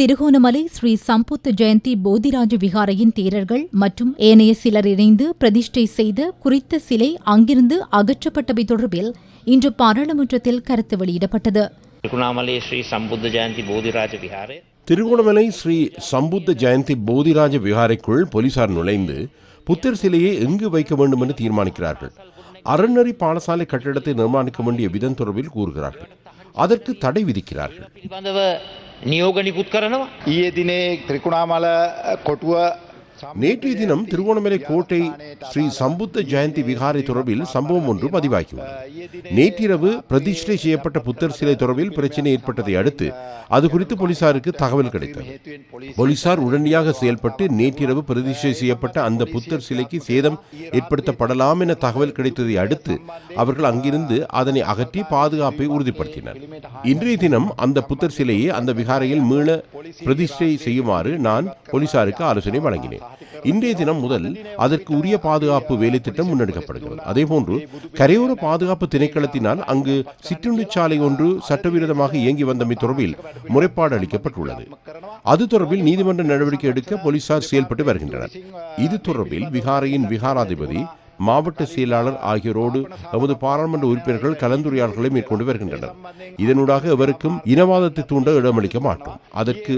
திருகோணமலை ஸ்ரீ சம்புத்த ஜெயந்தி போதிராஜ விகாரையின் தேரர்கள் மற்றும் ஏனைய சிலர் இணைந்து பிரதிஷ்டை செய்த குறித்த சிலை அங்கிருந்து அகற்றப்பட்டவை தொடர்பில் இன்று பாராளுமன்றத்தில் கருத்து வெளியிடப்பட்டது. திருகோணமலை ஸ்ரீ சம்புத்த ஜெயந்தி போதிராஜ விகாரைக்குள் போலீசார் நுழைந்து புத்தர் சிலையை எங்கு வைக்க வேண்டும் என்று தீர்மானிக்கிறார்கள். அறநெறி பாடசாலை கட்டிடத்தை நிர்மாணிக்க வேண்டிய விதம் தொடர்பில் கூறுகிறார்கள். அதற்கு தடை விதிக்கிறார்கள். நேற்றைய தினம் திருகோணமலை கோட்டை ஸ்ரீ சம்புத்த ஜெயந்தி விகாரை தொடர்பில் சம்பவம் ஒன்று பதிவாகியுள்ளது. நேற்றிரவு பிரதிஷ்டை செய்யப்பட்ட புத்தர் சிலை தொடர்பில் பிரச்சினை ஏற்பட்டதை அடுத்து அது குறித்து போலீசாருக்கு தகவல் கிடைத்தது. போலீசார் உடனடியாக செயல்பட்டு நேற்றிரவு பிரதிஷ்டை செய்யப்பட்ட அந்த புத்தர் சிலைக்கு சேதம் ஏற்படுத்தப்படலாம் என தகவல் கிடைத்ததை அடுத்து அவர்கள் அங்கிருந்து அதனை அகற்றி பாதுகாப்பை உறுதிப்படுத்தினர். இன்றைய தினம் அந்த புத்தர் சிலையை அந்த விகாரையில் மீள பிரதிஷ்டை செய்யுமாறு நான் போலீசாருக்கு ஆலோசனை வழங்கினேன். இன்றைய தினம் முதல் அதற்கு உரிய பாதுகாப்பு வேலை திட்டம் முன்னெடுக்கப்படுகிறது. அதேபோன்று கரையோர பாதுகாப்பு திணைக்களத்தினால் அங்கு சிற்றுண்டிச்சாலை ஒன்று சட்டவிரோதமாக இயங்கி வந்தமை தொடர்பில் முறைப்பாடு அளிக்கப்பட்டுள்ளது. அது தொடர்பில் நீதிமன்ற நடவடிக்கை எடுக்க போலீசார் செயல்பட்டு வருகின்றனர். இது தொடர்பில் விகாரையின் விகாராதிபதி, மாவட்ட செயலாளர் ஆகியோரோடு நமது பாராளுமன்ற உறுப்பினர்கள் கலந்துரையாடல்களை மேற்கொண்டு வருகின்றனர். இதனூடாக எவருக்கும் இனவாதத்தை தூண்ட இடமளிக்க மாட்டோம். அதற்கு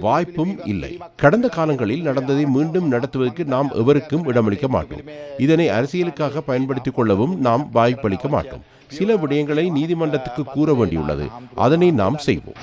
வாய்ப்பும் இல்லை. கடந்த காலங்களில் நடந்ததை மீண்டும் நடத்துவதற்கு நாம் எவருக்கும் இடமளிக்க மாட்டோம். இதனை அரசியலுக்காக பயன்படுத்திக் கொள்ளவும் நாம் வாய்ப்பளிக்க மாட்டோம். சில விடயங்களை நீதிமன்றத்துக்கு கூற வேண்டியுள்ளது. அதனை நாம் செய்வோம்.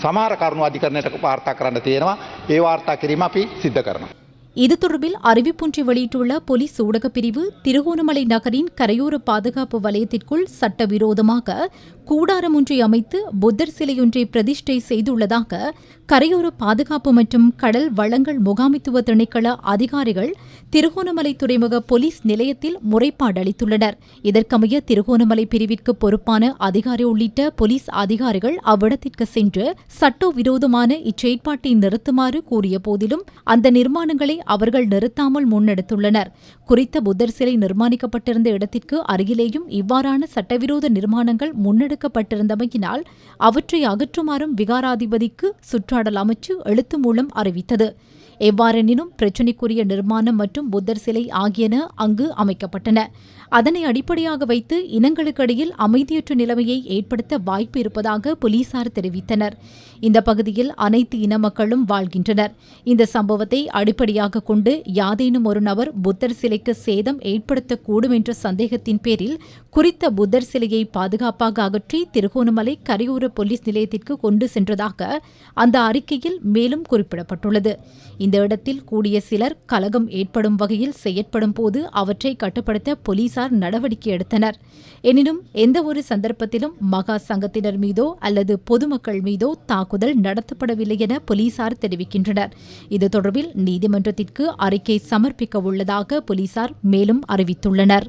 இது தொடர்பில் அறிவிப்பொன்றை வெளியிட்டுள்ள போலீஸ் ஊடகப் பிரிவு, திருகோணமலை நகரின் கரையோர பாதுகாப்பு வலயத்திற்குள் சட்டவிரோதமாக கூடாரம் ஒன்றை அமைத்து புத்தர் சிலையொன்றை பிரதிஷ்டை செய்துள்ளதாக கரையோர பாதுகாப்பு மற்றும் கடல் வளங்கள் முகாமித்துவ திணைக்கள அதிகாரிகள் திருகோணமலை துறைமுக போலீஸ் நிலையத்தில் முறைப்பாடு அளித்துள்ளனர். இதற்கமைய திருகோணமலை பிரிவிற்கு பொறுப்பான அதிகாரி உள்ளிட்ட போலீஸ் அதிகாரிகள் அவ்விடத்திற்கு சென்று சட்டவிரோதமான இச்செயற்பாட்டை நிறுத்துமாறு கூறிய போதிலும் அந்த நிர்மாணங்களை அவர்கள் நிறுத்தாமல் முன்னெடுத்துள்ளனர். குறித்த புத்தர் சிலை நிர்மாணிக்கப்பட்டிருந்த இடத்திற்கு அருகிலேயும் இவ்வாறான சட்டவிரோத நிர்மாணங்கள் முன்னெடுக்கப்பட்டிருந்தமையினால் அவற்றை அகற்றுமாறும் விகாராதிபதிக்கு சுற்றாடல் அமைச்சு எழுத்து மூலம் அறிவித்தது. எவ்வாறெனினும் பிரச்சினைக்குரிய நிர்மாணம் மற்றும் புத்தர் சிலை ஆகியன அங்கு அமைக்கப்பட்டன. அதனை அடிப்படையாக வைத்து இனங்களுக்கிடையில் அமைதியற்ற நிலைமையை ஏற்படுத்த வாய்ப்பு இருப்பதாக போலீசார் தெரிவித்தனர். இந்த பகுதியில் அனைத்து இன மக்களும் வாழ்கின்றனர். இந்த சம்பவத்தை அடிப்படையாக கொண்டு யாதேனும் ஒரு நபர் புத்தர் சிலைக்கு சேதம் ஏற்படுத்தக்கூடும் என்ற சந்தேகத்தின் பேரில் குறித்த புத்தர் சிலையை பாதுகாப்பாக அகற்றி திருகோணமலை கரையோர போலீஸ் நிலையத்திற்கு கொண்டு சென்றதாக அந்த அறிக்கையில் மேலும் குறிப்பிடப்பட்டுள்ளது. இந்த இடத்தில் கூடிய சிலர் கலகம் ஏற்படும் வகையில் செயற்படும் போது அவற்றை கட்டுப்படுத்த போலீசார் நடவடிக்கை எடுத்தனர். எனினும் எந்தவொரு சந்தர்ப்பத்திலும் மகா சங்கத்தினர் மீதோ அல்லது பொதுமக்கள் மீதோ தாக்குதல் நடத்தப்படவில்லை என போலீசார் தெரிவிக்கின்றனர். இது தொடர்பில் நீதிமன்றத்திற்கு அறிக்கை சமர்ப்பிக்க உள்ளதாக போலீசார் மேலும் அறிவித்துள்ளனர்.